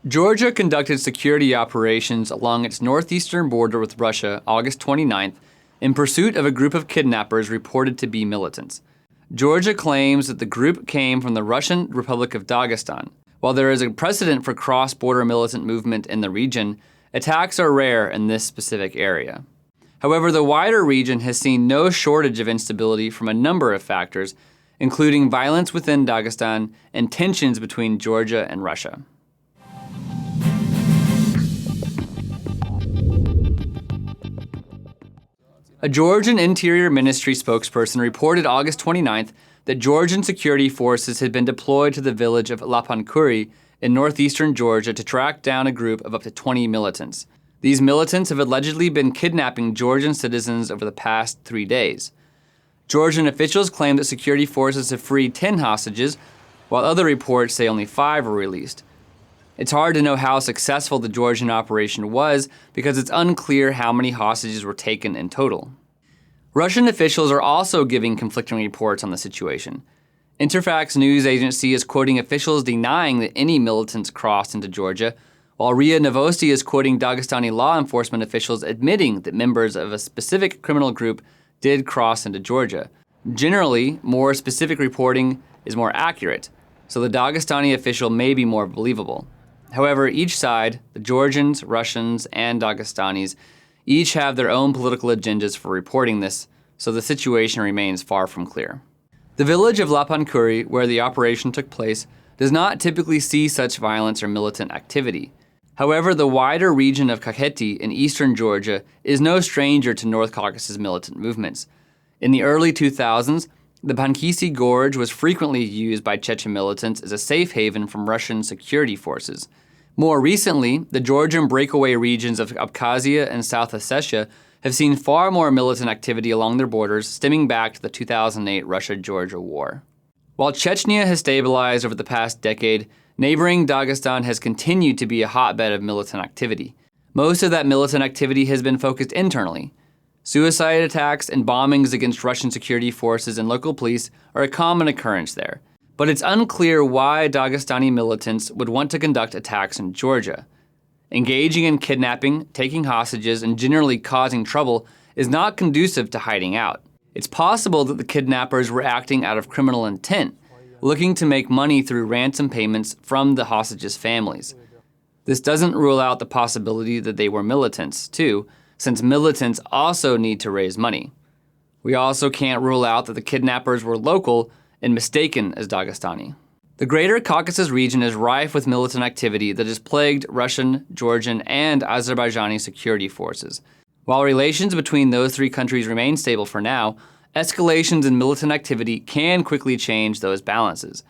Georgia conducted security operations along its northeastern border with Russia August 29th in pursuit of a group of kidnappers reported to be militants. Georgia claims that the group came from the Russian Republic of Dagestan. While there is a precedent for cross-border militant movement in the region, attacks are rare in this specific area. However, the wider region has seen no shortage of instability from a number of factors, including violence within Dagestan and tensions between Georgia and Russia. A Georgian Interior Ministry spokesperson reported August 29th that Georgian security forces had been deployed to the village of Lapankuri in northeastern Georgia to track down a group of up to 20 militants. These militants have allegedly been kidnapping Georgian citizens over the past 3 days. Georgian officials claim that security forces have freed 10 hostages, while other reports say only 5 were released. It's hard to know how successful the Georgian operation was because it's unclear how many hostages were taken in total. Russian officials are also giving conflicting reports on the situation. Interfax news agency is quoting officials denying that any militants crossed into Georgia, while RIA Novosti is quoting Dagestani law enforcement officials admitting that members of a specific criminal group did cross into Georgia. Generally, more specific reporting is more accurate, so the Dagestani official may be more believable. However, each side, the Georgians, Russians, and Dagestanis, each have their own political agendas for reporting this, so the situation remains far from clear. The village of Lapankuri, where the operation took place, does not typically see such violence or militant activity. However, the wider region of Kakheti in eastern Georgia is no stranger to North Caucasus militant movements. In the early 2000s, the Pankisi Gorge was frequently used by Chechen militants as a safe haven from Russian security forces. More recently, the Georgian breakaway regions of Abkhazia and South Ossetia have seen far more militant activity along their borders, stemming back to the 2008 Russia-Georgia war. While Chechnya has stabilized over the past decade, neighboring Dagestan has continued to be a hotbed of militant activity. Most of that militant activity has been focused internally. Suicide attacks and bombings against Russian security forces and local police are a common occurrence there. But it's unclear why Dagestani militants would want to conduct attacks in Georgia. Engaging in kidnapping, taking hostages, and generally causing trouble is not conducive to hiding out. It's possible that the kidnappers were acting out of criminal intent, looking to make money through ransom payments from the hostages' families. This doesn't rule out the possibility that they were militants, too, since militants also need to raise money. We also can't rule out that the kidnappers were local and mistaken as Dagestani. The greater Caucasus region is rife with militant activity that has plagued Russian, Georgian, and Azerbaijani security forces. While relations between those 3 countries remain stable for now, escalations in militant activity can quickly change those balances.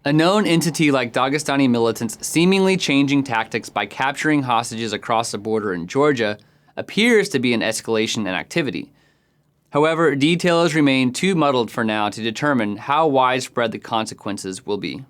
A known entity like Dagestani militants seemingly changing tactics by capturing hostages across the border in Georgia appears to be an escalation in activity. However, details remain too muddled for now to determine how widespread the consequences will be.